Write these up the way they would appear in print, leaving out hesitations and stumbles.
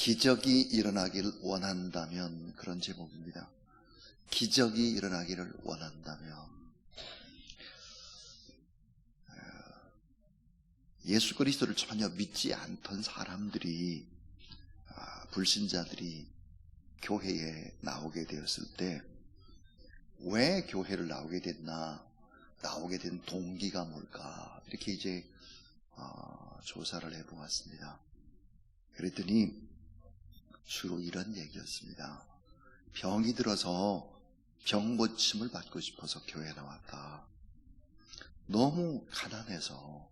기적이 일어나길 원한다면, 그런 제목입니다. 기적이 일어나기를 원한다면. 예수 그리스도를 전혀 믿지 않던 사람들이, 불신자들이 교회에 나오게 되었을 때 왜 교회를 나오게 됐나, 나오게 된 동기가 뭘까, 이렇게 이제 조사를 해보았습니다. 그랬더니 주로 이런 얘기였습니다. 병이 들어서 병 고침을 받고 싶어서 교회에 나왔다. 너무 가난해서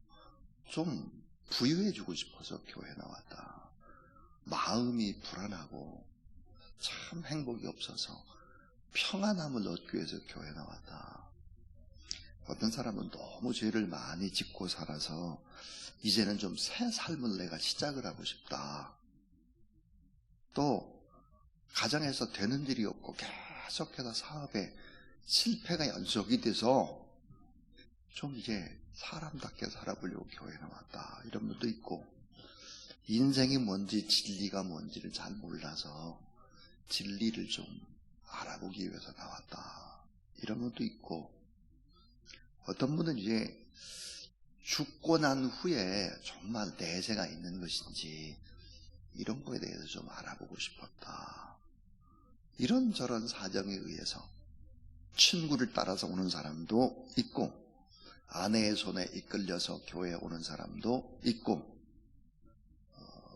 좀 부유해지고 싶어서 교회에 나왔다. 마음이 불안하고 참 행복이 없어서 평안함을 얻기 위해서 교회에 나왔다. 어떤 사람은 너무 죄를 많이 짓고 살아서 이제는 좀 새 삶을 내가 시작을 하고 싶다. 또 가정에서 되는 일이 없고 계속해서 사업에 실패가 연속이 돼서 좀 이제 사람답게 살아보려고 교회에 나왔다. 이런 분도 있고, 인생이 뭔지 진리가 뭔지를 잘 몰라서 진리를 좀 알아보기 위해서 나왔다. 이런 분도 있고, 어떤 분은 이제 죽고 난 후에 정말 내세가 있는 것인지 이런 거에 대해서 좀 알아보고 싶었다. 이런저런 사정에 의해서 친구를 따라서 오는 사람도 있고, 아내의 손에 이끌려서 교회에 오는 사람도 있고,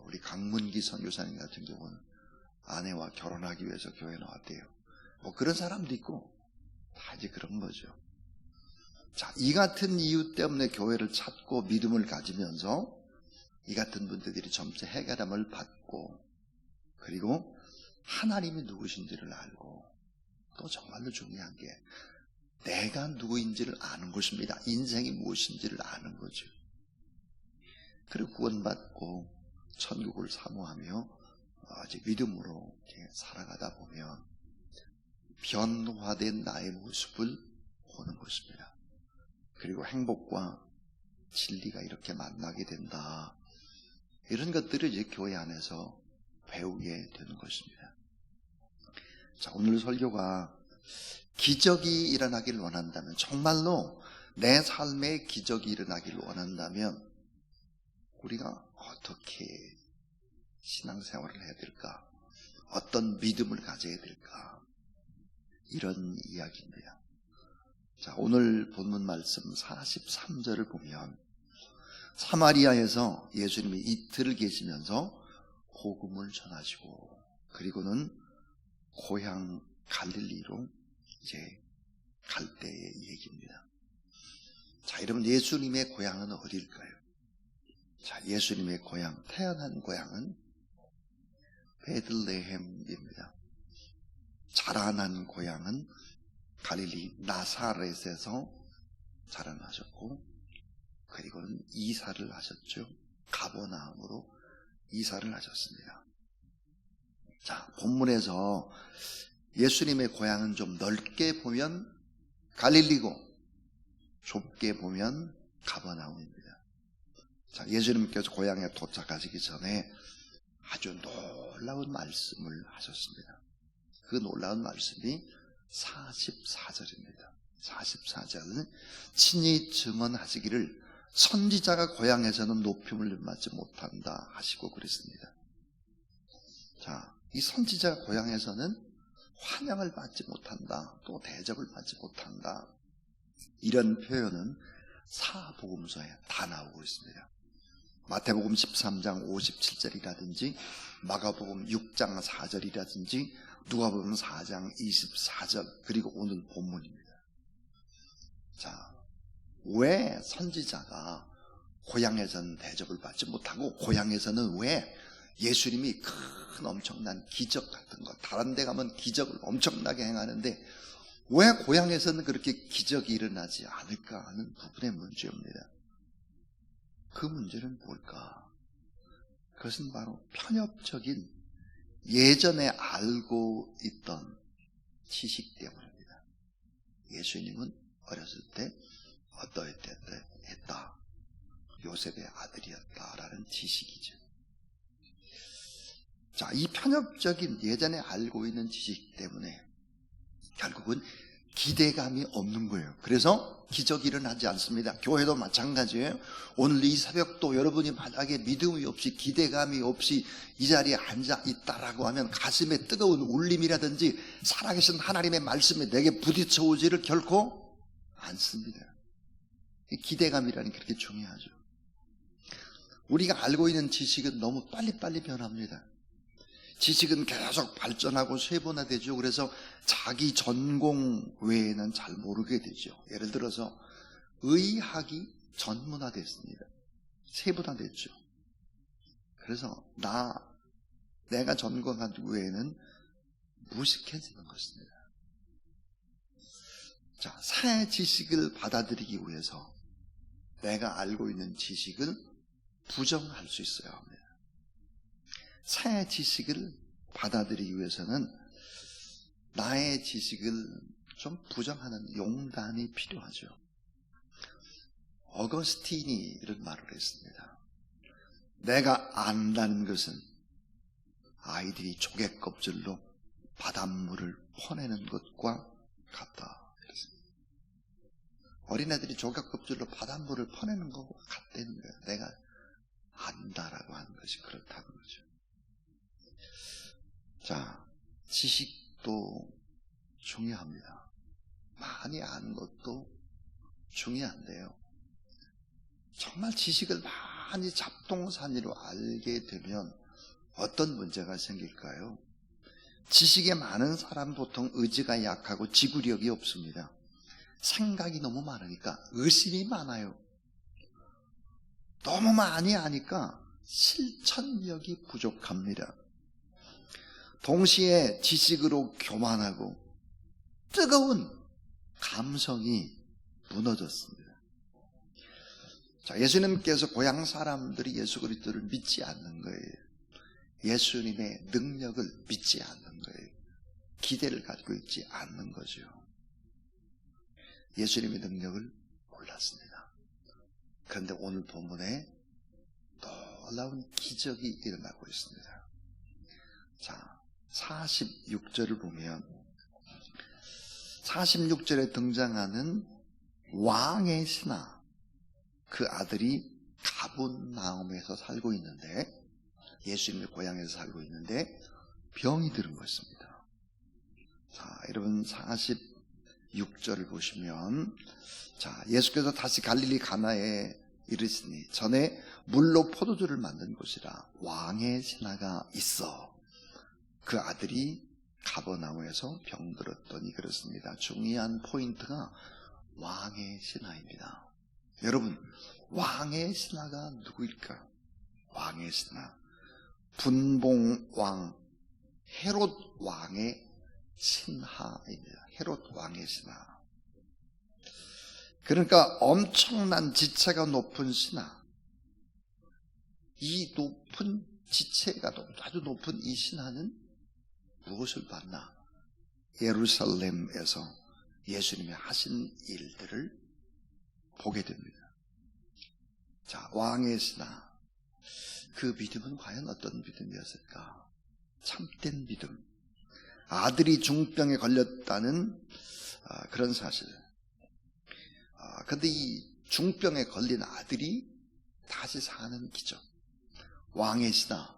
우리 강문기 선교사님 같은 경우는 아내와 결혼하기 위해서 교회에 나왔대요. 뭐 그런 사람도 있고, 다 이제 그런 거죠. 자, 이 같은 이유 때문에 교회를 찾고 믿음을 가지면서 이 같은 분들이 점차 해결함을 받고, 그리고 하나님이 누구신지를 알고, 또 정말로 중요한 게 내가 누구인지를 아는 것입니다. 인생이 무엇인지를 아는 거죠. 그리고 구원받고 천국을 사모하며 이제 믿음으로 이렇게 살아가다 보면 변화된 나의 모습을 보는 것입니다. 그리고 행복과 진리가 이렇게 만나게 된다. 이런 것들을 이제 교회 안에서 배우게 되는 것입니다. 자, 오늘 설교가 기적이 일어나길 원한다면, 정말로 내 삶에 기적이 일어나길 원한다면 우리가 어떻게 신앙생활을 해야 될까? 어떤 믿음을 가져야 될까? 이런 이야기입니다. 자, 오늘 본문 말씀 43절을 보면 사마리아에서 예수님이 이틀 계시면서 복음을 전하시고, 그리고는 고향 갈릴리로 이제 갈 때의 얘기입니다. 자, 여러분, 예수님의 고향은 어디일까요? 자, 예수님의 고향, 태어난 고향은 베들레헴입니다. 자라난 고향은 갈릴리 나사렛에서 자라나셨고, 그리고는 이사를 하셨죠. 가버나움으로 이사를 하셨습니다. 자, 본문에서 예수님의 고향은 좀 넓게 보면 갈릴리고 좁게 보면 가버나움입니다. 자, 예수님께서 고향에 도착하시기 전에 아주 놀라운 말씀을 하셨습니다. 그 놀라운 말씀이 44절입니다. 44절은 친히 증언하시기를 선지자가 고향에서는 높임을 받지 못한다 하시고 그랬습니다. 자, 이 선지자가 고향에서는 환영을 받지 못한다, 또 대접을 받지 못한다, 이런 표현은 사복음서에 다 나오고 있습니다. 마태복음 13장 57절이라든지 마가복음 6장 4절이라든지 누가복음 4장 24절, 그리고 오늘 본문입니다. 자, 왜 선지자가 고향에서는 대접을 받지 못하고 고향에서는 왜 예수님이 큰 엄청난 기적 같은 거, 다른 데 가면 기적을 엄청나게 행하는데 왜 고향에서는 그렇게 기적이 일어나지 않을까 하는 부분의 문제입니다. 그 문제는 뭘까? 그것은 바로 편협적인 예전에 알고 있던 지식 때문입니다. 예수님은 어렸을 때 어떠했다, 요셉의 아들이었다라는 지식이죠. 자, 이 편협적인 예전에 알고 있는 지식 때문에 결국은 기대감이 없는 거예요. 그래서 기적이 일어나지 않습니다. 교회도 마찬가지예요. 오늘 이 새벽도 여러분이 만약에 믿음이 없이 기대감이 없이 이 자리에 앉아 있다라고 하면 가슴에 뜨거운 울림이라든지 살아계신 하나님의 말씀이 내게 부딪혀 오지를 결코 않습니다. 기대감이라는 게 그렇게 중요하죠. 우리가 알고 있는 지식은 너무 빨리빨리 변합니다. 지식은 계속 발전하고 세분화되죠. 그래서 자기 전공 외에는 잘 모르게 되죠. 예를 들어서 의학이 전문화됐습니다. 세분화됐죠. 그래서 내가 전공한 외에는 무식해지는 것입니다. 자, 새 지식을 받아들이기 위해서 내가 알고 있는 지식을 부정할 수 있어야 합니다. 새 지식을 받아들이기 위해서는 나의 지식을 좀 부정하는 용단이 필요하죠. 어거스틴이 이런 말을 했습니다. 내가 안다는 것은 아이들이 조개 껍질로 바닷물을 퍼내는 것과 같다. 어린애들이 조개 껍질로 바닷물을 퍼내는 것과 같다는 거예요. 내가 안다라고 하는 것이 그렇다는 거죠. 자, 지식도 중요합니다. 많이 아는 것도 중요한데요. 정말 지식을 많이 잡동사니로 알게 되면 어떤 문제가 생길까요? 지식이 많은 사람 보통 의지가 약하고 지구력이 없습니다. 생각이 너무 많으니까 의심이 많아요. 너무 많이 아니까 실천력이 부족합니다. 동시에 지식으로 교만하고 뜨거운 감성이 무너졌습니다. 자, 예수님께서 고향 사람들이 예수 그리스도를 믿지 않는 거예요. 예수님의 능력을 믿지 않는 거예요. 기대를 가지고 있지 않는 거죠. 예수님의 능력을 몰랐습니다. 그런데 오늘 본문에 놀라운 기적이 일어나고 있습니다. 자, 46절을 보면 46절에 등장하는 왕의 신하, 그 아들이 가분나움에서 살고 있는데, 예수님의 고향에서 살고 있는데 병이 들은 것입니다. 자, 여러분 46절을 보시면, 자, 예수께서 다시 갈릴리 가나에 이르시니 전에 물로 포도주를 만든 곳이라 왕의 신하가 있어 그 아들이 가버나움에서 병들었더니 그렇습니다. 중요한 포인트가 왕의 신하입니다. 여러분, 왕의 신하가 누구일까? 왕의 신하, 분봉왕 헤롯 왕의 신하입니다. 헤롯 왕의 신하. 그러니까 엄청난 지체가 높은 신하. 이 높은 지체가 아주 높은 이 신하는 무엇을 봤나? 예루살렘에서 예수님이 하신 일들을 보게 됩니다. 자, 왕의 신하. 그 믿음은 과연 어떤 믿음이었을까? 참된 믿음. 아들이 중병에 걸렸다는 그런 사실. 그런데 이 중병에 걸린 아들이 다시 사는 기적. 왕의 신하.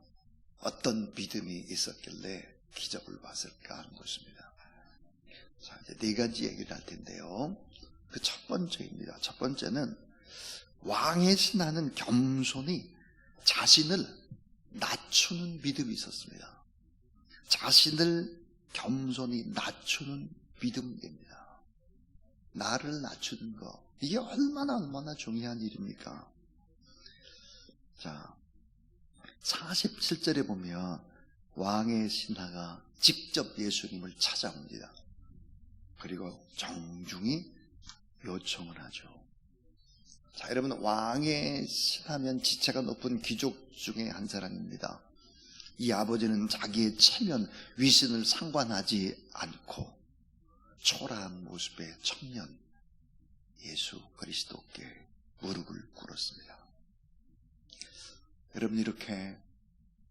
어떤 믿음이 있었길래 기적을 봤을까 하는 것입니다. 자, 이제 네 가지 얘기를 할 텐데요. 그 첫 번째입니다. 첫 번째는 왕의 신하는 겸손히 자신을 낮추는 믿음이 있었습니다. 자신을 겸손히 낮추는 믿음입니다. 나를 낮추는 거, 이게 얼마나 중요한 일입니까? 자, 47절에 보면 왕의 신하가 직접 예수님을 찾아옵니다. 그리고 정중히 요청을 하죠. 자, 여러분, 왕의 신하면 지체가 높은 귀족 중에 한 사람입니다. 이 아버지는 자기의 체면, 위신을 상관하지 않고 초라한 모습의 청년 예수 그리스도께 무릎을 꿇었습니다. 여러분, 이렇게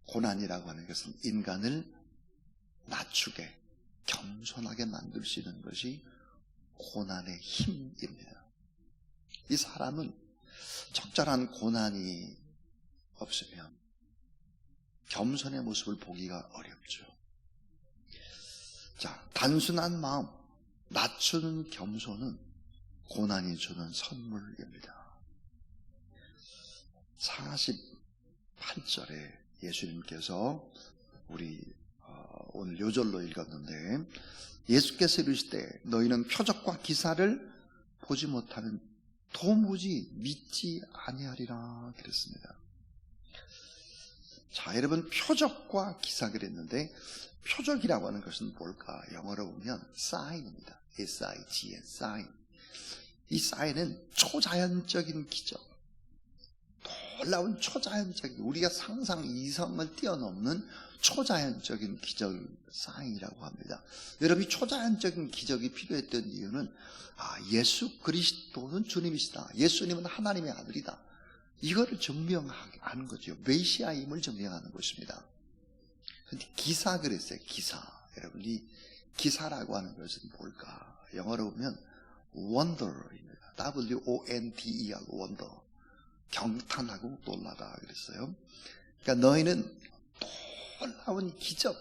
고난이라고 하는 것은 인간을 낮추게, 겸손하게 만들 수 있는 것이 고난의 힘입니다. 이 사람은 적절한 고난이 없으면 겸손의 모습을 보기가 어렵죠. 자, 단순한 마음, 낮추는 겸손은 고난이 주는 선물입니다. 48절에 예수님께서 우리 오늘 요절로 읽었는데, 예수께서 이르시되 너희는 표적과 기사를 보지 못하면 도무지 믿지 아니하리라 그랬습니다. 자, 여러분, 표적과 기사 그랬는데, 표적이라고 하는 것은 뭘까? 영어로 보면 sign입니다. S-I-G-N, sign. 이 sign은 초자연적인 기적, 놀라운 초자연적인, 우리가 상상 이성을 뛰어넘는 초자연적인 기적을 sign이라고 합니다. 여러분이 초자연적인 기적이 필요했던 이유는 예수 그리스도는 주님이시다, 예수님은 하나님의 아들이다, 이거를 증명하는 거죠. 메시아임을 증명하는 것입니다. 그런데 기사 그랬어요. 기사. 여러분이 기사라고 하는 것은 뭘까? 영어로 보면 wonder입니다. W-O-N-D-E하고 wonder, 경탄하고 놀라다 그랬어요. 그러니까 너희는 놀라운 기적,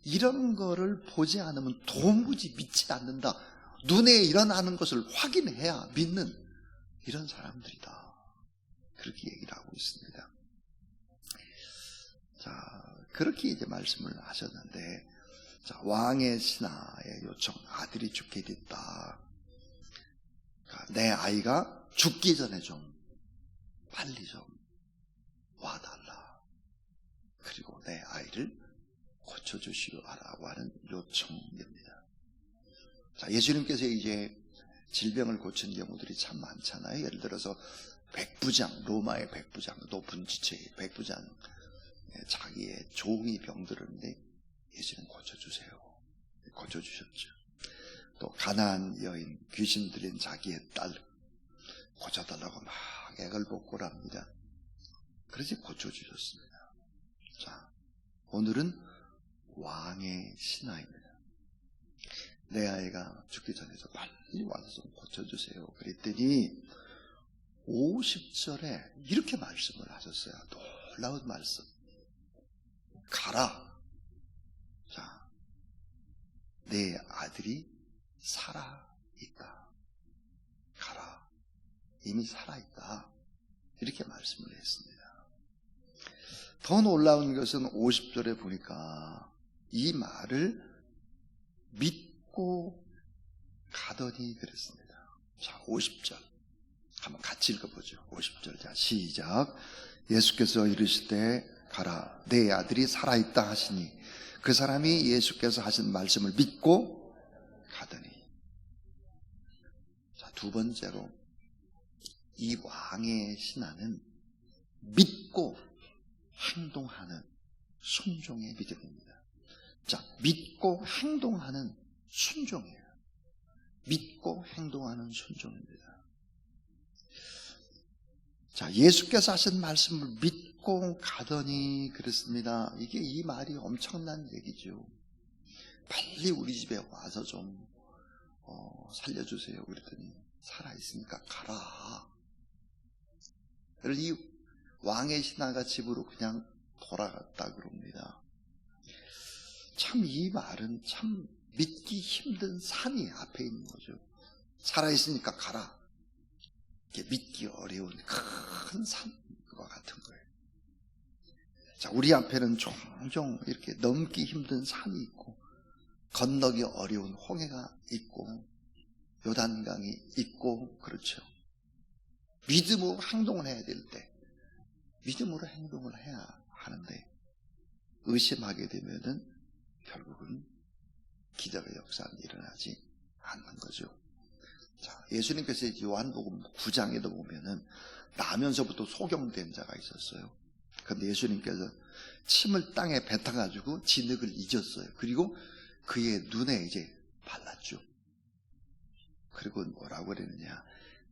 이런 거를 보지 않으면 도무지 믿지 않는다, 눈에 일어나는 것을 확인해야 믿는 이런 사람들이다, 그렇게 얘기를 하고 있습니다. 자, 그렇게 이제 말씀을 하셨는데, 자, 왕의 신하의 요청, 아들이 죽게 됐다. 그러니까 내 아이가 죽기 전에 좀 빨리 좀 와달라. 그리고 내 아이를 고쳐주시라고 하는 요청입니다. 자, 예수님께서 이제 질병을 고친 경우들이 참 많잖아요. 예를 들어서 백부장, 로마의 백부장, 높은 지체의 백부장, 자기의 종이 병들었는데 예수님 고쳐주세요. 고쳐주셨죠. 또 가나안 여인, 귀신 들린 자기의 딸 고쳐달라고 막 애걸복걸합니다. 그래서 고쳐주셨습니다. 자, 오늘은 왕의 신하입니다. 내 아이가 죽기 전에서 빨리 와서 좀 고쳐주세요. 그랬더니 50절에 이렇게 말씀을 하셨어요. 놀라운 말씀. 가라. 자, 내 아들이 살아있다. 가라. 이미 살아있다. 이렇게 말씀을 했습니다. 더 놀라운 것은 50절에 보니까 이 말을 믿고 가더니 그랬습니다. 자, 50절 한번 같이 읽어보죠. 50절. 자, 시작. 예수께서 이르시되 가라, 내 아들이 살아있다 하시니 그 사람이 예수께서 하신 말씀을 믿고 가더니. 자, 두 번째로 이 왕의 신하는 믿고 행동하는 순종의 믿음입니다. 자, 믿고 행동하는 순종이에요. 믿고 행동하는 순종입니다. 자, 예수께서 하신 말씀을 믿고 가더니 그랬습니다. 이게 이 말이 엄청난 얘기죠. 빨리 우리 집에 와서 좀 살려주세요. 그랬더니 살아있으니까 가라. 이 왕의 신하가 집으로 그냥 돌아갔다 그럽니다. 참 이 말은 참 믿기 힘든 산이 앞에 있는 거죠. 살아있으니까 가라. 이게 믿기 어려운 큰 산과 같은 거예요. 자, 우리 앞에는 종종 이렇게 넘기 힘든 산이 있고 건너기 어려운 홍해가 있고 요단강이 있고 그렇죠. 믿음으로 행동을 해야 될 때 믿음으로 행동을 해야 하는데 의심하게 되면은 결국은 기적의 역사는 일어나지 않는 거죠. 자, 예수님께서 요한복음 9장에도 보면은 나면서부터 소경된 자가 있었어요. 그런데 예수님께서 침을 땅에 뱉어가지고 진흙을 잊었어요. 그리고 그의 눈에 이제 발랐죠. 그리고 뭐라고 그랬느냐,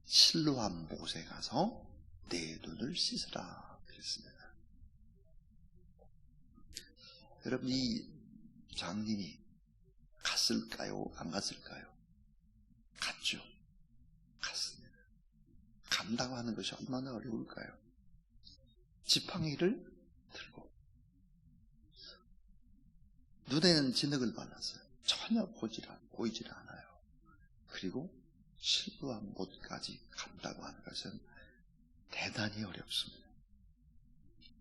실로암 못에 가서 내 눈을 씻으라 그랬습니다. 여러분, 이 장님이 갔을까요? 안 갔을까요? 갔죠. 갔습니다. 간다고 하는 것이 얼마나 어려울까요? 지팡이를 들고 눈에는 진흙을 발랐어요. 전혀 보이질 않아요. 그리고 실루암 못까지 간다고 하는 것은 대단히 어렵습니다.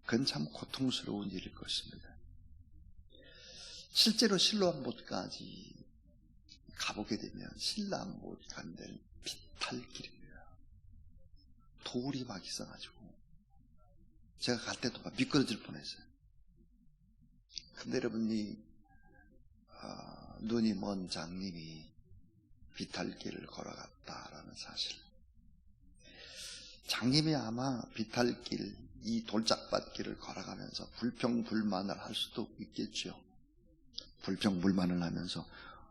그건 참 고통스러운 일일 것입니다. 실제로 실루암 못까지 가보게 되면 신랑 못 가는 데는 비탈길입니다. 돌이 막 있어가지고 제가 갈 때도 막 미끄러질 뻔했어요. 근데 여러분이 눈이 먼 장님이 비탈길을 걸어갔다라는 사실, 장님이 아마 비탈길, 이 돌짝밭길을 걸어가면서 불평불만을 할 수도 있겠죠. 불평불만을 하면서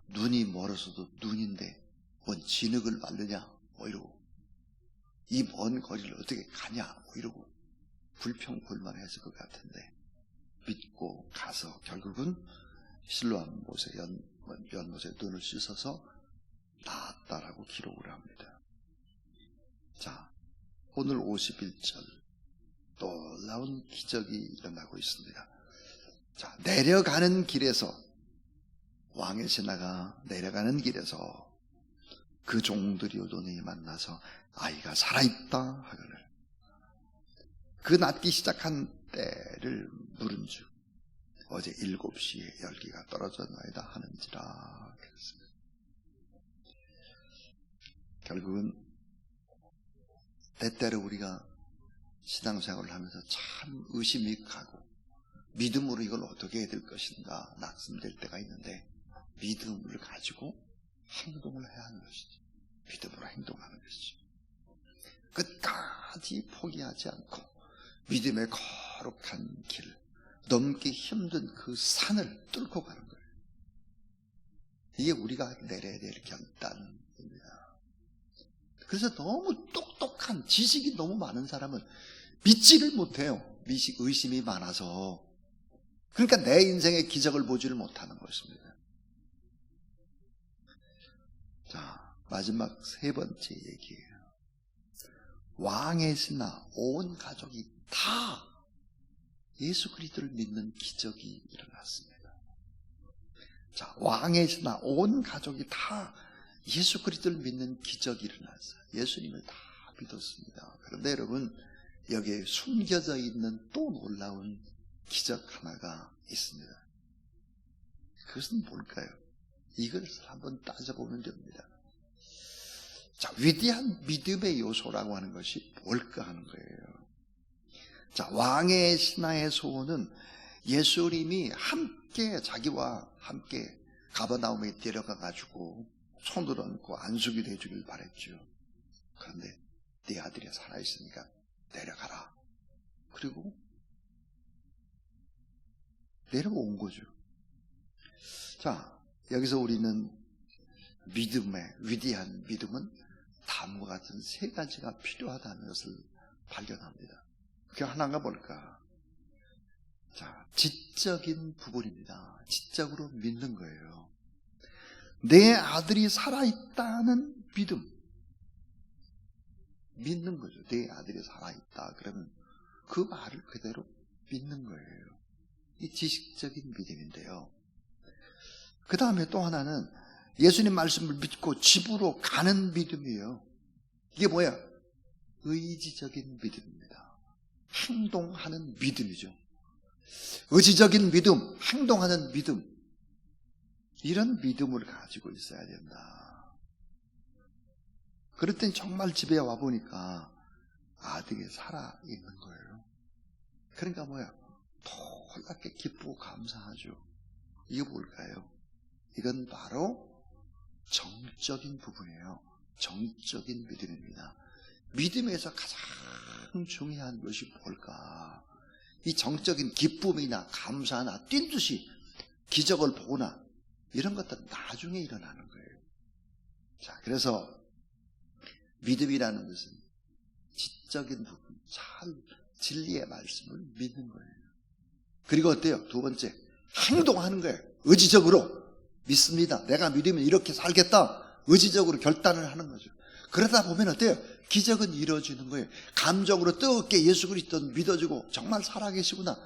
눈이 멀어서도 눈인데 뭔 진흙을 바르냐 뭐 이러고, 이 먼 거리를 어떻게 가냐 뭐 이러고 불평불만했을 것 같은데, 믿고 가서 결국은 실로암 못에 연못에 눈을 씻어서 나았다라고 기록을 합니다. 자, 오늘 51절 놀라운 기적이 일어나고 있습니다. 자, 내려가는 길에서, 왕의 신하가 내려가는 길에서 그 종들이 오더니 만나서 아이가 살아있다 하거늘 그 낫기 시작한 때를 물은즉 어제 7시에 열기가 떨어졌나이다 하는지라 그랬습니다. 결국은 때때로 우리가 신앙생활을 하면서 참 의심이 가고 믿음으로 이걸 어떻게 해야 될 것인가 낙심될 때가 있는데, 믿음을 가지고 행동을 해야 하는 것이죠. 믿음으로 행동하는 것이죠. 끝까지 포기하지 않고 믿음의 거룩한 길, 넘기 힘든 그 산을 뚫고 가는 거예요. 이게 우리가 내려야 될 결단입니다. 그래서 너무 똑똑한, 지식이 너무 많은 사람은 믿지를 못해요. 의심이 많아서. 그러니까 내 인생의 기적을 보지를 못하는 것입니다. 자, 마지막 세 번째 얘기예요. 왕의 신하 온 가족이 다 예수 그리스도를 믿는 기적이 일어났습니다. 자, 왕의 신하 온 가족이 다 예수 그리스도를 믿는 기적이 일어났어요. 예수님을 다 믿었습니다. 그런데 여러분, 여기에 숨겨져 있는 또 놀라운 기적 하나가 있습니다. 그것은 뭘까요? 이것을 한번 따져보면 됩니다. 자, 위대한 믿음의 요소라고 하는 것이 뭘까 하는 거예요. 자, 왕의 신하의 소원은 예수님이 함께, 자기와 함께 가버나움에 데려가가지고 손을 얹고 안수기도 해주길 바랬죠. 그런데 네 아들이 살아있으니까 내려가라. 그리고 내려온 거죠. 자, 여기서 우리는 믿음의, 위대한 믿음은 다음과 같은 세 가지가 필요하다는 것을 발견합니다. 그게 하나가 뭘까? 자, 지적인 부분입니다. 지적으로 믿는 거예요. 내 아들이 살아있다는 믿음. 믿는 거죠. 내 아들이 살아있다. 그러면 그 말을 그대로 믿는 거예요. 이 지식적인 믿음인데요. 그 다음에 또 하나는 예수님 말씀을 믿고 집으로 가는 믿음이에요. 이게 뭐야? 의지적인 믿음입니다. 행동하는 믿음이죠. 의지적인 믿음, 행동하는 믿음. 이런 믿음을 가지고 있어야 된다. 그랬더니 정말 집에 와보니까 아들이 살아있는 거예요. 그러니까 뭐야? 놀랍게 기쁘고 감사하죠. 이게 뭘까요? 이건 바로 정적인 부분이에요. 정적인 믿음입니다. 믿음에서 가장 중요한 것이 뭘까? 이 정적인 기쁨이나 감사나 뛴 듯이 기적을 보거나 이런 것들은 나중에 일어나는 거예요. 자, 그래서 믿음이라는 것은 지적인 부분, 잘 진리의 말씀을 믿는 거예요. 그리고 어때요? 두 번째, 행동하는 거예요. 의지적으로 믿습니다. 내가 믿으면 이렇게 살겠다. 의지적으로 결단을 하는 거죠. 그러다 보면 어때요? 기적은 이루어지는 거예요. 감정으로 뜨겁게 예수 그리스도를 믿어주고 정말 살아계시구나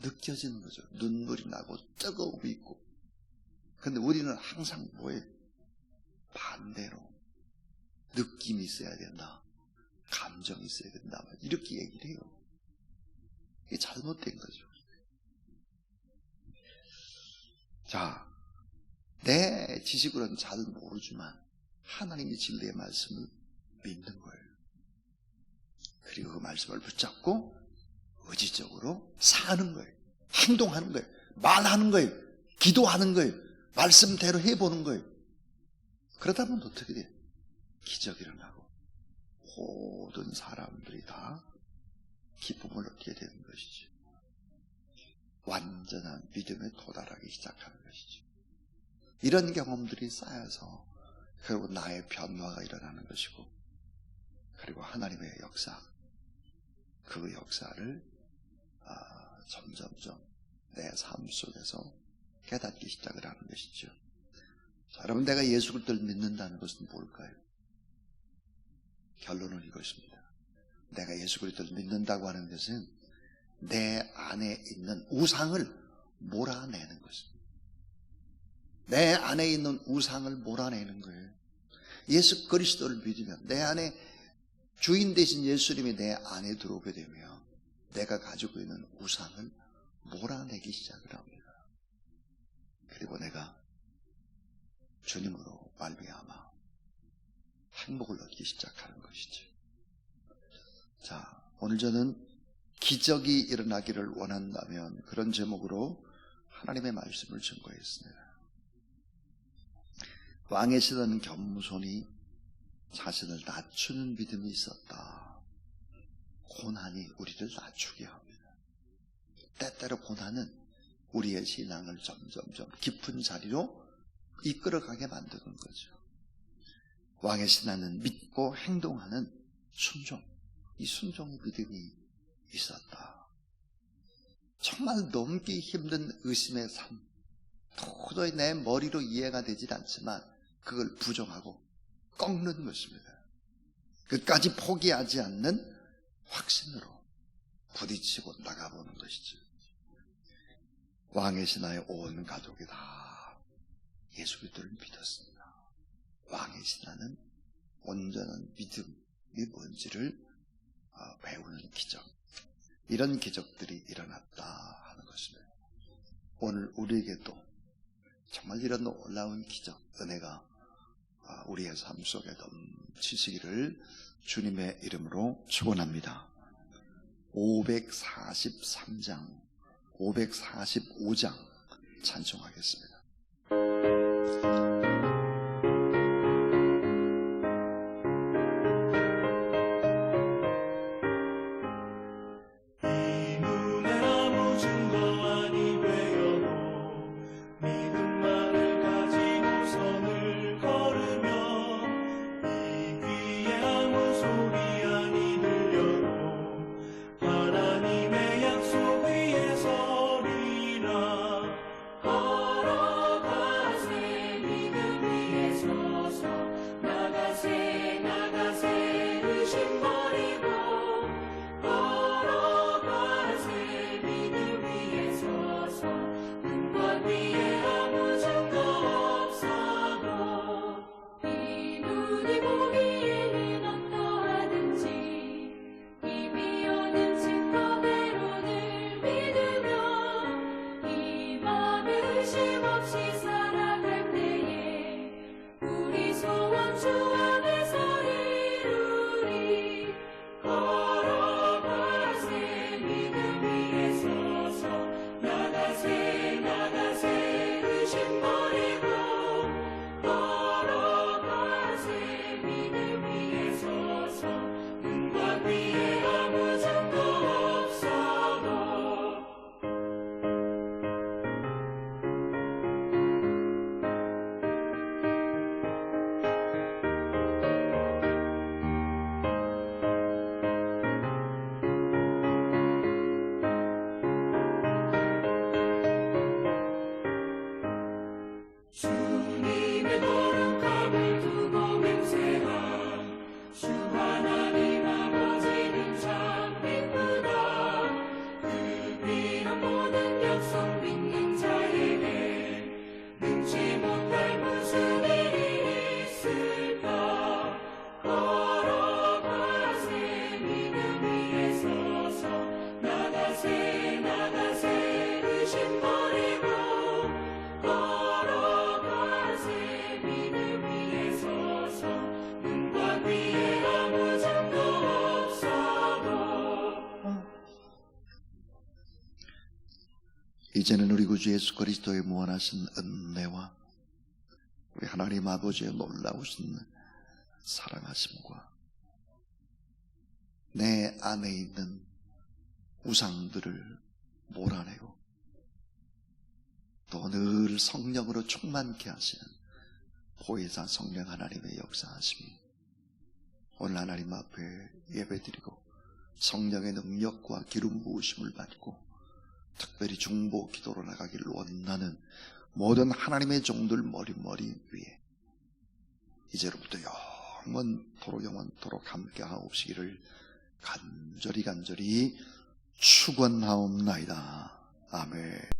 느껴지는 거죠. 눈물이 나고 뜨거움이 있고. 그런데 우리는 항상 뭐예요? 반대로 느낌이 있어야 된다. 감정이 있어야 된다. 이렇게 얘기를 해요. 이게 잘못된 거죠. 자, 내 지식으로는 잘 모르지만 하나님의 진리의 말씀을 믿는 거예요. 그리고 그 말씀을 붙잡고 의지적으로 사는 거예요. 행동하는 거예요. 말하는 거예요. 기도하는 거예요. 말씀대로 해보는 거예요. 그러다 보면 어떻게 돼요? 기적이 일어나고 모든 사람들이 다 기쁨을 얻게 되는 것이죠. 완전한 믿음에 도달하기 시작하는 것이죠. 이런 경험들이 쌓여서 결국 나의 변화가 일어나는 것이고, 그리고 하나님의 역사, 그 역사를 점점점 내 삶 속에서 깨닫기 시작을 하는 것이죠. 자, 여러분, 내가 예수 그리스도를 믿는다는 것은 뭘까요? 결론은 이것입니다. 내가 예수 그리스도를 믿는다고 하는 것은 내 안에 있는 우상을 몰아내는 것입니다. 내 안에 있는 우상을 몰아내는 거예요. 예수 그리스도를 믿으면, 내 안에 주인 되신 예수님이 내 안에 들어오게 되면 내가 가지고 있는 우상을 몰아내기 시작을 합니다. 그리고 내가 주님으로 말미암아 행복을 얻기 시작하는 것이죠. 자, 오늘 저는 기적이 일어나기를 원한다면 그런 제목으로 하나님의 말씀을 증거했습니다. 왕의 시대는 겸손히 자신을 낮추는 믿음이 있었다. 고난이 우리를 낮추게 합니다. 때때로 고난은 우리의 신앙을 점점점 깊은 자리로 이끌어가게 만드는 거죠. 왕의 신앙은 믿고 행동하는 순종, 이 순종의 믿음이 있었다. 정말 넘기 힘든 의심의 삶, 도저히 내 머리로 이해가 되질 않지만 그걸 부정하고 꺾는 것입니다. 끝까지 포기하지 않는 확신으로 부딪히고 나가보는 것이죠. 왕의 신하의 온 가족이 다 예수 그리스도를 믿었습니다. 왕의 신하는 온전한 믿음이 뭔지를 배우는 기적, 이런 기적들이 일어났다 하는 것입니다. 오늘 우리에게도 정말 이런 놀라운 기적, 은혜가 우리의 삶 속에 넘치시기를 주님의 이름으로 축원합니다. 543장, 545장 찬송하겠습니다. 이제는 우리 구주 예수 그리스도의 무한하신 은혜와 우리 하나님 아버지의 놀라우신 사랑하심과 내 안에 있는 우상들을 몰아내고 또 늘 성령으로 충만케 하시는 보혜사 성령 하나님의 역사하심이 오늘 하나님 앞에 예배드리고 성령의 능력과 기름 부으심을 받고 특별히 중보 기도로 나가기를 원하는 모든 하나님의 종들 머리 위에 이제로부터 영원토록 함께 하옵시기를 간절히 축원하옵나이다. 아멘.